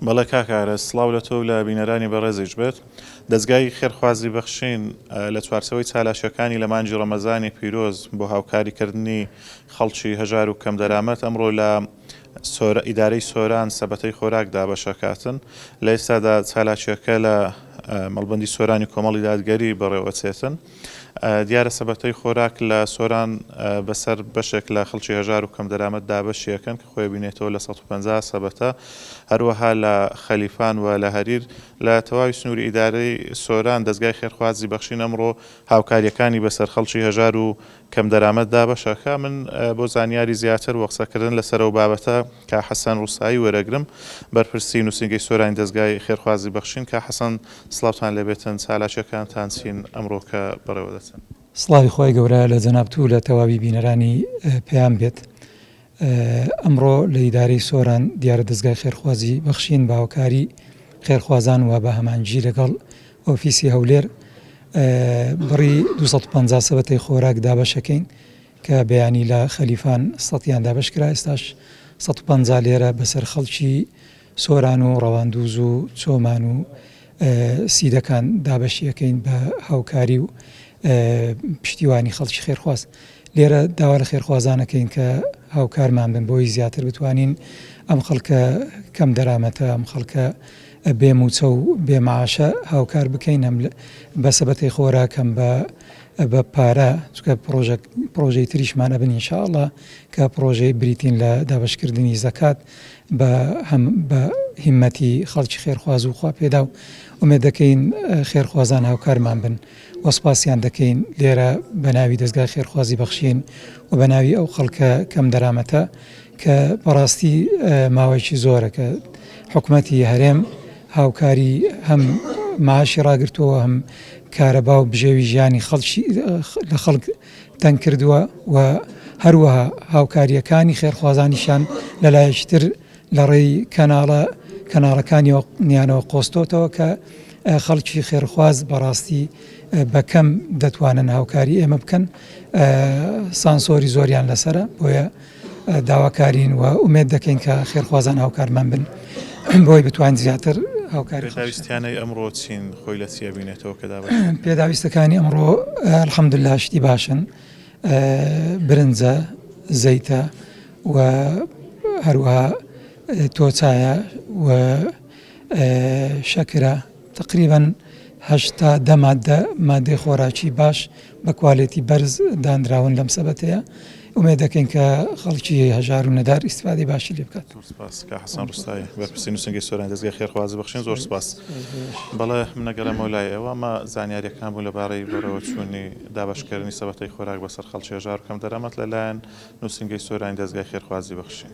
بەڵێ کاکارە سڵاو لە تۆ لە بینەرانی بەڕێزیش بێت. دەستگای خێرخوازی بەخشین لە چوارچەوەی چالاشەکانی لە مانجی ڕەمەزانی پیرۆز بۆ هاوکاریکردنی خەڵکی هەژار و کەم دەرامەت ئەمڕۆ لە ئیدارەی سۆران سەبەتەی خۆراک دابەشەکاتن. لە ئێستادا چالاکیەکە لە مەڵبەندی سۆرانی کۆمەڵی دادگەری بەڕێوەچێتن. دیارە سەبەتەی خۆراک لە سۆران بەسەر بەشێک لە خەڵکی هەژار و کەم دەرامەت دابەشیەکەن کە خۆی بینێتەوە لە 150 سەبەتە، هەروەها لە خەلیفان و لە هەریر. لە تەواوی سنووری ئیدارەی سۆران دەستگای خێرخوازی بەخشین ئەمڕۆ هاوکاریەکانی بەسەر خەڵکی هەژار و کەم دەرامەت دابەشەکە. من بۆ زانیاری زیاتر و قسەکردن لەسەر ئەو بابەتە کا حەسەن ڕووسایی وەرەگرم، بەرپرسی نووسینگەی سۆرانی دەستگای خێرخوازی بەخشین. کا حەسەن سڵاوتان لێبێتن، چالاکیەکانتان چین ئەمڕۆ کە بەڕێوە دەچن؟ سڵاوی خۆی گەورە لە جەنابتوو لە تەواوی بینەرانی پێیان بێت. ئەمڕۆ لە ئیدارەی سۆران دیارە دەستگای خێرخوازی بەخشین بە هاوکاری خێرخوازان و بە هەمانگی لەگەڵ ئۆفیسی هەولێر بڕی 250 سەبەتەی خۆراک دابەشەکەین کە بەیانی لە خەلیفان سەتیان دابەشکرا، ئێستاش 150 لێرە بەسەر خەڵکی سۆران و ڕەواندوز و چۆمان و سیدەکان دابەشیەکەین بە هاوکاری و پشتیوانی خەڵکی خێرخواز. لێرە داوا لە خێرخوازانەکەین کە هاوکارمان بن بۆی زیاتر بتوانین ئەم خەڵکە کەم دەرامەتە، ئەم خەڵکە بێموچە و بێمەعاشە هاوکار بکەین، هەم بە سەبەتەی خۆراکەم بە پارە، چکە پرۆژەی تریشمانە بن ئینشاءڵڵا کە پرۆژەی بریتین لە دابەشکردنی زەکات بە هیمەتی خەڵکی خێرخواز و خوا پێدا و ئومێد دەکەین خێرخوازان هاوکارمان بن. وەسپاسیان دەکەین لێرە بە ناوی دەستگای خێرخوازی بەخشین و بە ناوی ئەو خەڵکە کەم دەرامەتە کە بەڕاستی ماوەیەکی زۆرە کە حکوومەتی هەرێم هاوکاری هەم معاشی ڕاگرتووە، هەم کارەبا و بژێوی ژیانی لە خەڵک تەنگ کردووە و هەروەها هاوکاریەکانی خێرخوازانیشان لەلایەکتر لە ڕێی کەناڵەکانی نیانەوە قۆستۆتەوە کە خەڵکی خێرخواز بەڕاستی بەکەم دەتوانن هاوکاری ئێمە بکەن. سانسۆری زۆریان لەسرە، بۆیە داواکارین و ئومێد دەکەین کە خێرخوازان هاوکارمان بن بۆی بتوانین زیاتر هاوکاری. پێداویستیانەی ئەمڕۆ چین خۆی لە چیە بینێتەوە کە دابەش؟ پێداویستەکانی ئەمڕۆ ئەلحەمدولیلا شتی باشن، برنجە، زەیتە و هەروەها تۆچایە و شەکرە، تقریباً 8-10 مادەی خۆراکی باش بە کواڵێتی بەرز دانراون لەم سەبەتەیە. ئومێد دەکەین کە خەڵکی هەژار و نەدار ئیسفادەی باشی لێ بکات. زۆر سپاس کا حەسەن ڕووستایی، بەرپرسی نووسینگەی سۆرانی دەستگای خێرخوازی بەخشین. زۆر سپاس. بەڵێ من نەگەڕێمەوە لای ئێوە، ئەمە زانیاریەکان بوو لەبارەی بەرەوە چوونی دابەشکردنی سەبەتەی خۆراک بەسەر خەڵکی هەژار و کەم دەرامەت لەلایەن نووسینگەی سۆرانی دەستگای خێرخوازی بەخشین.